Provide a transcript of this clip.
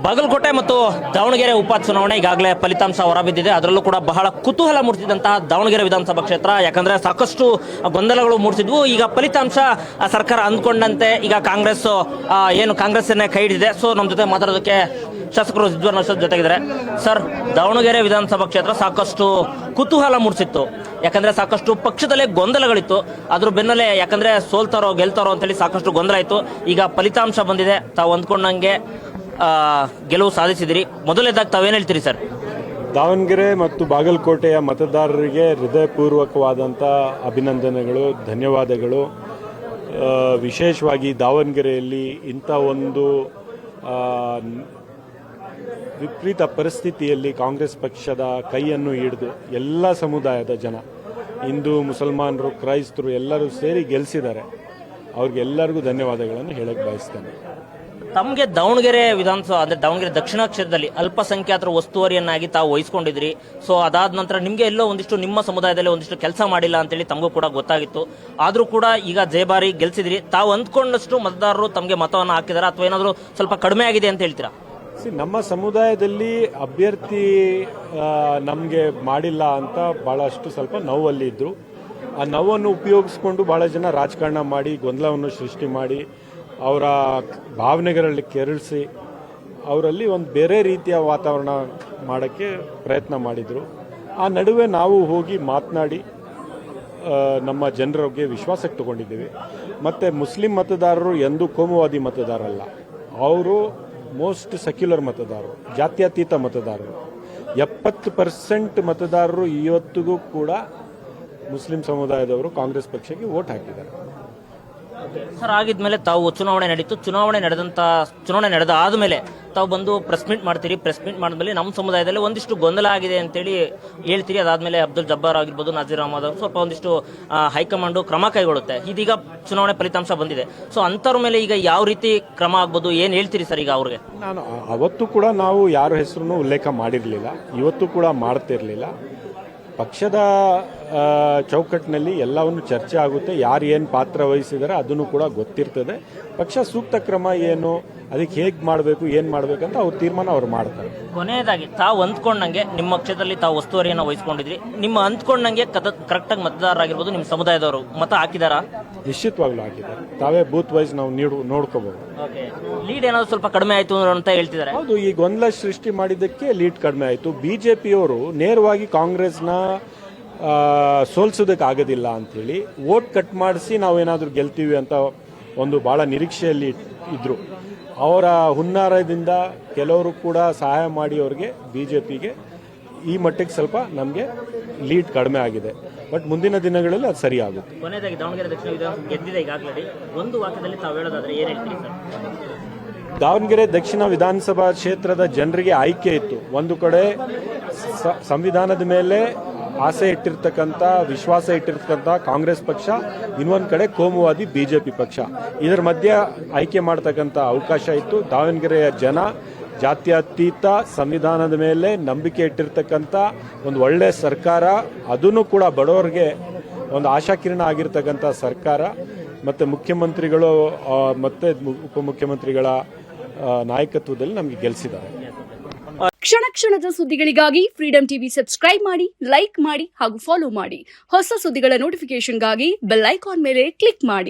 ಬಾಗಲಕೋಟೆ ಮತ್ತು ದಾವಣಗೆರೆ ಉಪಚುನಾವಣೆ ಈಗಾಗಲೇ ಫಲಿತಾಂಶ ಹೊರಬಿದ್ದಿದೆ. ಅದರಲ್ಲೂ ಕೂಡ ಬಹಳ ಕುತೂಹಲ ಮೂಡಿಸಿದಂತಹ ದಾವಣಗೆರೆ ವಿಧಾನಸಭಾ ಕ್ಷೇತ್ರ, ಯಾಕಂದ್ರೆ ಸಾಕಷ್ಟು ಗೊಂದಲಗಳು ಮೂಡಿಸಿದ್ವು. ಈಗ ಫಲಿತಾಂಶ ಸರ್ಕಾರ ಅಂದ್ಕೊಂಡಂತೆ ಈಗ ಕಾಂಗ್ರೆಸ್ ಕಾಂಗ್ರೆಸ್ಸನ್ನೇ ಕೈ ಹಿಡಿದಿದೆ. ಸೊ ನಮ್ಮ ಜೊತೆ ಮಾತಾಡೋದಕ್ಕೆ ಶಾಸಕರು ರಿಜ್ವಾನ್ ಅರ್ಷದ್ ಜೊತೆಗಿದ್ದಾರೆ. ಸರ್, ದಾವಣಗೆರೆ ವಿಧಾನಸಭಾ ಕ್ಷೇತ್ರ ಸಾಕಷ್ಟು ಕುತೂಹಲ ಮೂಡಿಸಿತ್ತು, ಯಾಕಂದ್ರೆ ಸಾಕಷ್ಟು ಪಕ್ಷದಲ್ಲೇ ಗೊಂದಲಗಳಿತ್ತು. ಅದ್ರ ಬೆನ್ನಲ್ಲೇ ಯಾಕಂದ್ರೆ ಸೋಲ್ತಾರೋ ಗೆಲ್ತಾರೋ ಅಂತೇಳಿ ಸಾಕಷ್ಟು ಗೊಂದಲ ಇತ್ತು. ಈಗ ಫಲಿತಾಂಶ ಬಂದಿದೆ, ತಾವು ಅಂದ್ಕೊಂಡಂಗೆ ಗೆಲುವು ಸಾಧಿಸಿದಿರಿ. ಮೊದಲನೇದಾಗಿ ತಾವೇನು ಹೇಳ್ತೀರಿ ಸರ್? ದಾವಣಗೆರೆ ಮತ್ತು ಬಾಗಲಕೋಟೆಯ ಮತದಾರರಿಗೆ ಹೃದಯಪೂರ್ವಕವಾದಂಥ ಅಭಿನಂದನೆಗಳು, ಧನ್ಯವಾದಗಳು. ವಿಶೇಷವಾಗಿ ದಾವಣಗೆರೆಯಲ್ಲಿ ಇಂಥ ಒಂದು ವಿಪರೀತ ಪರಿಸ್ಥಿತಿಯಲ್ಲಿ ಕಾಂಗ್ರೆಸ್ ಪಕ್ಷದ ಕೈಯನ್ನು ಹಿಡಿದು ಎಲ್ಲ ಸಮುದಾಯದ ಜನ, ಹಿಂದೂ, ಮುಸಲ್ಮಾನರು, ಕ್ರೈಸ್ತರು ಎಲ್ಲರೂ ಸೇರಿ ಗೆಲ್ಲಿಸಿದ್ದಾರೆ. ಅವ್ರಿಗೆಲ್ಲರಿಗೂ ಧನ್ಯವಾದಗಳನ್ನು ಹೇಳಕ್ಕೆ ಬಯಸ್ತೇನೆ. ತಮಗೆ ದಾವಣಗೆರೆ ವಿಧಾನಸಭಾ ಅಂದ್ರೆ ದಾವಣಗೆರೆ ದಕ್ಷಿಣ ಕ್ಷೇತ್ರದಲ್ಲಿ ಅಲ್ಪಸಂಖ್ಯಾತರ ಉಸ್ತುವಾರಿಯನ್ನಾಗಿ ತಾವು ವಹಿಸ್ಕೊಂಡಿದ್ರಿ. ಸೊ ಅದಾದ ನಂತರ ನಿಮಗೆ ಎಲ್ಲೋ ಒಂದಿಷ್ಟು ನಿಮ್ಮ ಸಮುದಾಯದಲ್ಲಿ ಒಂದಿಷ್ಟು ಕೆಲಸ ಮಾಡಿಲ್ಲ ಅಂತೇಳಿ ತಮಗೂ ಕೂಡ ಗೊತ್ತಾಗಿತ್ತು. ಆದ್ರೂ ಕೂಡ ಈಗ ಜಯಬಾರಿ ಗೆಲ್ಸಿದ್ರಿ. ತಾವು ಅಂದ್ಕೊಂಡಷ್ಟು ಮತದಾರರು ತಮಗೆ ಮತವನ್ನು ಹಾಕಿದಾರ ಅಥವಾ ಏನಾದರೂ ಸ್ವಲ್ಪ ಕಡಿಮೆ ಆಗಿದೆ ಅಂತ ಹೇಳ್ತೀರಾ? ನಮ್ಮ ಸಮುದಾಯದಲ್ಲಿ ಅಭ್ಯರ್ಥಿ ನಮಗೆ ಮಾಡಿಲ್ಲ ಅಂತ ಭಾಳಷ್ಟು ಸ್ವಲ್ಪ ನೋವಲ್ಲಿ ಇದ್ರು. ಆ ನೋವನ್ನು ಉಪಯೋಗಿಸ್ಕೊಂಡು ಭಾಳ ಜನ ರಾಜಕಾರಣ ಮಾಡಿ ಗೊಂದಲವನ್ನು ಸೃಷ್ಟಿ ಮಾಡಿ ಅವರ ಭಾವನೆಗಳಲ್ಲಿ ಕೆರಳಿಸಿ ಅವರಲ್ಲಿ ಒಂದು ಬೇರೆ ರೀತಿಯ ವಾತಾವರಣ ಮಾಡೋಕ್ಕೆ ಪ್ರಯತ್ನ ಮಾಡಿದರು. ಆ ನಡುವೆ ನಾವು ಹೋಗಿ ಮಾತನಾಡಿ ನಮ್ಮ ಜನರಿಗೆ ವಿಶ್ವಾಸಕ್ಕೆ ತಗೊಂಡಿದ್ದೀವಿ. ಮತ್ತು ಮುಸ್ಲಿಂ ಮತದಾರರು ಎಂದೂ ಕೋಮುವಾದಿ ಮತದಾರಲ್ಲ, ಅವರು ಮೋಸ್ಟ್ ಸೆಕ್ಯುಲರ್ ಮತದಾರರು, ಜಾತ್ಯತೀತ ಮತದಾರರು. 70% ಮತದಾರರು ಇವತ್ತಿಗೂ ಕೂಡ ಮುಸ್ಲಿಂ ಸಮುದಾಯದವರು ಕಾಂಗ್ರೆಸ್ ಪಕ್ಷಕ್ಕೆ ವೋಟ್ ಹಾಕಿದ್ದಾರೆ. ಸರ್, ಆಗಿದ್ಮೇಲೆ ತಾವು ಚುನಾವಣೆ ನಡೀತು. ಚುನಾವಣೆ ನಡೆದ ಆದಮೇಲೆ ತಾವು ಬಂದು ಪ್ರೆಸ್ ಮೀಟ್ ಮಾಡ್ತೀರಿ. ಪ್ರೆಸ್ ಮೀಟ್ ಮಾಡಿದ್ಮೇಲೆ ನಮ್ಮ ಸಮುದಾಯದಲ್ಲಿ ಒಂದಿಷ್ಟು ಗೊಂದಲ ಆಗಿದೆ ಅಂತೇಳಿ ಹೇಳ್ತೀರಿ. ಅದಾದ್ಮೇಲೆ ಅಬ್ದುಲ್ ಜಬ್ಬಾರ್ ಆಗಿರ್ಬೋದು, ನಜೀರ್ ಅಹಮದ್ ಅವರು ಸ್ವಲ್ಪ ಒಂದಿಷ್ಟು ಹೈಕಮಾಂಡ್ ಕ್ರಮ ಕೈಗೊಳ್ಳುತ್ತೆ. ಇದೀಗ ಚುನಾವಣೆ ಫಲಿತಾಂಶ ಬಂದಿದೆ. ಸೊ ಅಂಥವ್ರ ಮೇಲೆ ಈಗ ಯಾವ ರೀತಿ ಕ್ರಮ ಆಗ್ಬೋದು, ಏನು ಹೇಳ್ತೀರಿ ಸರ್ ಈಗ ಅವ್ರಿಗೆ? ನಾನು ಅವತ್ತು ಕೂಡ ನಾವು ಯಾರ ಹೆಸರನ್ನು ಉಲ್ಲೇಖ ಮಾಡಿರಲಿಲ್ಲ, ಇವತ್ತು ಕೂಡ ಮಾಡ್ತಿರ್ಲಿಲ್ಲ. ಪಕ್ಷದ ಚೌಕಟ್ಟಿನಲ್ಲಿ ಎಲ್ಲವನ್ನು ಚರ್ಚೆ ಆಗುತ್ತೆ. ಯಾರು ಏನು ಪಾತ್ರ ವಹಿಸಿದರೆ ಅದನ್ನು ಕೂಡ ಗೊತ್ತಿರ್ತದೆ. ಪಕ್ಷ ಸೂಕ್ತ ಕ್ರಮ ಏನು, ಅದಕ್ಕೆ ಹೇಗೆ ಮಾಡಬೇಕು, ಏನು ಮಾಡಬೇಕಂತ ಅವ್ರ ತೀರ್ಮಾನ ಅವ್ರು ಮಾಡ್ತಾರೆ. ಕೊನೆಯದಾಗಿ ತಾವು ಅಂದ್ಕೊಂಡಂಗೆ ನಿಮ್ಮ ಕ್ಷೇತ್ರದಲ್ಲಿ ತಾವು ಉಸ್ತುವಾರಿಯನ್ನು ವಹಿಸ್ಕೊಂಡಿದ್ರಿ. ನಿಮ್ಮ ಅಂದ್ಕೊಂಡಂಗೆ ಕರೆಕ್ಟಾಗಿ ಮತದಾರರಾಗಿರ್ಬೋದು ನಿಮ್ಮ ಸಮುದಾಯದವರು ಮತ ಹಾಕಿದಾರಾ? ನಿಶ್ಚಿತವಾಗ್ಲೂ ಹಾಕಿದ್ದಾರೆ. ತಾವೇ ಬೂತ್ ವೈಸ್ ನಾವು ನೋಡ್ಕೋಬಹುದು. ಲೀಡ್ ಏನಾದ್ರು ಸ್ವಲ್ಪ ಕಡಿಮೆ ಆಯಿತು ಅಂತ ಹೇಳ್ತಿದ್ದಾರೆ. ಹೌದು, ಈ ಗೊಂದಲ ಸೃಷ್ಟಿ ಮಾಡಿದ್ದಕ್ಕೆ ಲೀಡ್ ಕಡಿಮೆ ಆಯಿತು. ಬಿಜೆಪಿಯವರು ನೇರವಾಗಿ ಕಾಂಗ್ರೆಸ್ನ ಸೋಲ್ಸೋದಕ್ಕೆ ಆಗೋದಿಲ್ಲ ಅಂಥೇಳಿ ವೋಟ್ ಕಟ್ ಮಾಡಿಸಿ ನಾವೇನಾದರೂ ಗೆಲ್ತೀವಿ ಅಂತ ಒಂದು ಭಾಳ ನಿರೀಕ್ಷೆಯಲ್ಲಿ ಇದ್ದರು. ಅವರ ಹುನ್ನಾರದಿಂದ ಕೆಲವರು ಕೂಡ ಸಹಾಯ ಮಾಡಿ ಅವ್ರಿಗೆ ಬಿಜೆಪಿಗೆ ಈ ಮಟ್ಟಿಗೆ ಸ್ವಲ್ಪ ನಮಗೆ ಲೀಡ್ ಕಡಿಮೆ ಆಗಿದೆ. ಬಟ್ ಮುಂದಿನ ದಿನಗಳಲ್ಲಿ ಅದು ಸರಿ ಆಗುತ್ತೆ. ಕೊನೆಯದಾಗಿ ದಾವಣಗೆರೆ ದಕ್ಷಿಣ ವಿಧಾನಸಭೆ ಗೆದ್ದಿದೆ ಈಗಾಗಲೇ. ಒಂದು ವಾಕ್ಯದಲ್ಲಿ ತಾವು ಹೇಳೋದಾದ್ರೆ ಏನು ಹೇಳ್ತೀರಿ ಸರ್? ದಾವಣಗೆರೆ ದಕ್ಷಿಣ ವಿಧಾನಸಭಾ ಕ್ಷೇತ್ರದ ಜನರಿಗೆ ಆಯ್ಕೆ ಇತ್ತು. ಒಂದು ಕಡೆ ಸಂವಿಧಾನದ ಮೇಲೆ ಆಸೆ ಇಟ್ಟಿರ್ತಕ್ಕಂಥ, ವಿಶ್ವಾಸ ಇಟ್ಟಿರ್ತಕ್ಕಂಥ ಕಾಂಗ್ರೆಸ್ ಪಕ್ಷ, ಇನ್ನೊಂದು ಕಡೆ ಕೋಮುವಾದಿ ಬಿಜೆಪಿ ಪಕ್ಷ. ಇದರ ಮಧ್ಯೆ ಆಯ್ಕೆ ಮಾಡ್ತಕ್ಕಂಥ ಅವಕಾಶ ಇತ್ತು. ದಾವಣಗೆರೆಯ ಜನ ಜಾತ್ಯತೀತ ಸಂವಿಧಾನದ ಮೇಲೆ ನಂಬಿಕೆ ಇಟ್ಟಿರ್ತಕ್ಕಂಥ ಒಂದು ಒಳ್ಳೆಯ ಸರ್ಕಾರ, ಅದನ್ನು ಕೂಡ ಬಡವರಿಗೆ ಒಂದು ಆಶಾಕಿರಣ ಆಗಿರ್ತಕ್ಕಂಥ ಸರ್ಕಾರ, ಮತ್ತು ಮುಖ್ಯಮಂತ್ರಿಗಳು ಮತ್ತು ಉಪಮುಖ್ಯಮಂತ್ರಿಗಳ ನಾಯಕತ್ವದಲ್ಲಿ ನಮಗೆ ಗೆಲ್ಲಿಸಿದ್ದಾರೆ. ಕ್ಷಣ ಕ್ಷಣದ ಸುದ್ದಿಗಳಿಗಾಗಿ ಫ್ರೀಡಂ ಟಿವಿ ಸಬ್ಸ್ಕ್ರೈಬ್ ಮಾಡಿ, ಲೈಕ್ ಮಾಡಿ ಹಾಗೂ ಫಾಲೋ ಮಾಡಿ. ಹೊಸ ಸುದ್ದಿಗಳ ನೋಟಿಫಿಕೇಶನ್ಗಾಗಿ ಬೆಲ್ ಐಕಾನ್ ಮೇಲೆ ಕ್ಲಿಕ್ ಮಾಡಿ.